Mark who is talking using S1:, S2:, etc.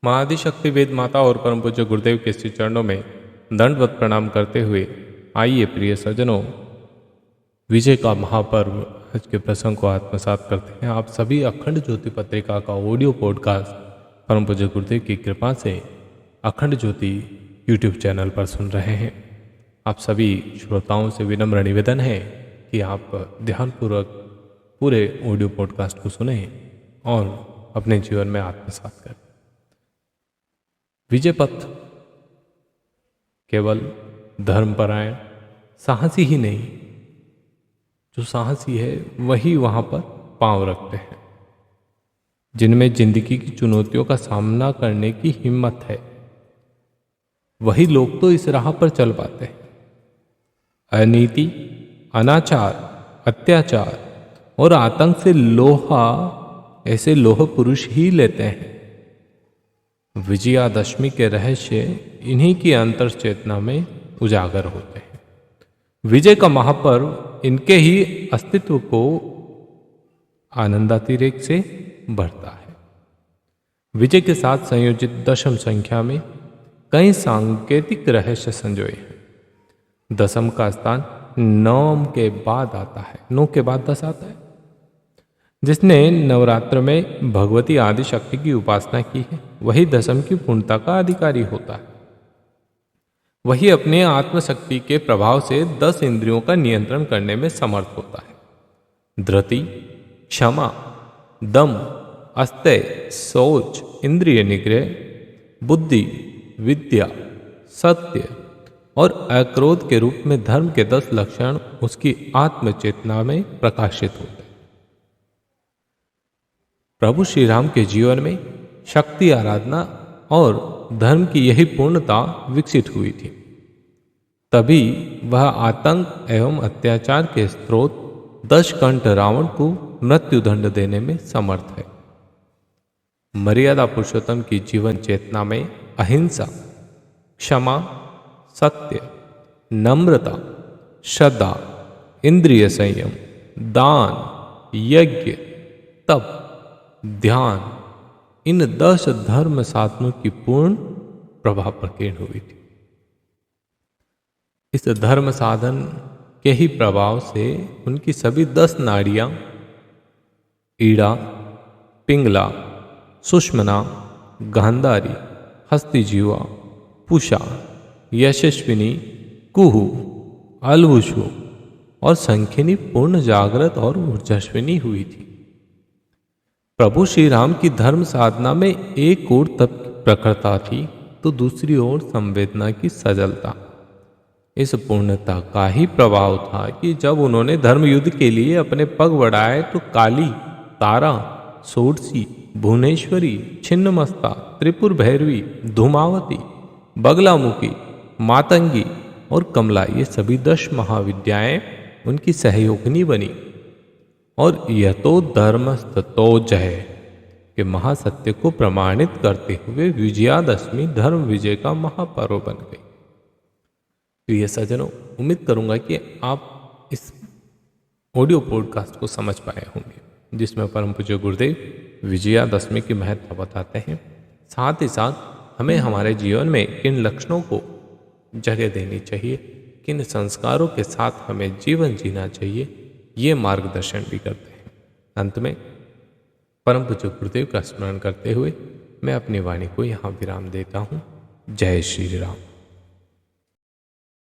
S1: महाआदिशक्ति वेद माता और परम पूज्य गुरुदेव के श्री चरणों में दंडवत प्रणाम करते हुए आइए प्रिय सज्जनों, विजय का महापर्व आज के प्रसंग को आत्मसात करते हैं। आप सभी अखंड ज्योति पत्रिका का ऑडियो पॉडकास्ट परम पूज्य गुरुदेव की कृपा से अखंड ज्योति यूट्यूब चैनल पर सुन रहे हैं। आप सभी श्रोताओं से विनम्र निवेदन है कि आप ध्यानपूर्वक पूरे ऑडियो पॉडकास्ट को सुने और अपने जीवन में आत्मसात करें। विजय पथ केवल धर्मपरायण साहसी ही नहीं, जो साहसी है वही वहां पर पांव रखते हैं, जिनमें जिंदगी की चुनौतियों का सामना करने की हिम्मत है, वही लोग तो इस राह पर चल पाते हैं। अनीति, अनाचार, अत्याचार और आतंक से लोहा ऐसे लोह पुरुष ही लेते हैं। विजयादशमी के रहस्य इन्हीं की अंतर चेतना में उजागर होते हैं। विजय का महापर्व इनके ही अस्तित्व को आनंदातिरेक से बढ़ता है। विजय के साथ संयोजित दशम संख्या में कई सांकेतिक रहस्य संजोए हैं। दशम का स्थान 9 के बाद आता है, 9 के बाद 10 आता है। जिसने नवरात्र में भगवती आदि शक्ति की उपासना की है, वही दशम की पूर्णता का अधिकारी होता है। वही अपने आत्मशक्ति के प्रभाव से 10 इंद्रियों का नियंत्रण करने में समर्थ होता है। धृति, क्षमा, दम, अस्तेय, सोच, इंद्रिय निग्रह, बुद्धि, विद्या, सत्य और अक्रोध के रूप में धर्म के 10 लक्षण उसकी आत्मचेतना में प्रकाशित होते हैं। प्रभु श्री राम के जीवन में शक्ति आराधना और धर्म की यही पूर्णता विकसित हुई थी। तभी वह आतंक एवं अत्याचार के स्रोत दशकंठ रावण को मृत्युदंड देने में समर्थ है। मर्यादा पुरुषोत्तम की जीवन चेतना में अहिंसा, क्षमा, सत्य, नम्रता, श्रद्धा, इंद्रिय संयम, दान, यज्ञ, तप, ध्यान, इन 10 धर्म साधनों की पूर्ण प्रभाव प्रकीर्ण हुई थी। इस धर्म साधन के ही प्रभाव से उनकी सभी 10 नाड़ियां ईड़ा, पिंगला, सुषमना, गांधारी, हस्तिजीवा, पूषा, यशस्विनी, कुहू, अलवुषु और संखिनी पूर्ण जागृत और ऊर्जास्विनी हुई थी। प्रभु श्री राम की धर्म साधना में एक ओर तप की प्रखरता थी तो दूसरी ओर संवेदना की सजलता। इस पूर्णता का ही प्रभाव था कि जब उन्होंने धर्म युद्ध के लिए अपने पग बढ़ाए तो काली, तारा, सोडसी, भुवनेश्वरी, छिन्नमस्ता, त्रिपुर भैरवी, धूमावती, बगलामुखी, मातंगी और कमला, ये सभी 10 महाविद्याएं उनकी सहयोगिनी बनी। और यह तो धर्मस्ततो जय के महासत्य को प्रमाणित करते हुए विजयादशमी धर्म विजय का महापर्व बन गई। तो ये सज्जनों, उम्मीद करूंगा कि आप इस ऑडियो पॉडकास्ट को समझ पाए होंगे, जिसमें परम पूज्य गुरुदेव विजयादशमी की महत्ता बताते हैं। साथ ही साथ हमें हमारे जीवन में किन लक्षणों को जगह देनी चाहिए, किन संस्कारों के साथ हमें जीवन जीना चाहिए, ये मार्गदर्शन भी करते हैं। अंत में परम पूज्य गुरुदेव का स्मरण करते हुए मैं अपनी वाणी को यहाँ विराम देता हूँ। जय श्री राम।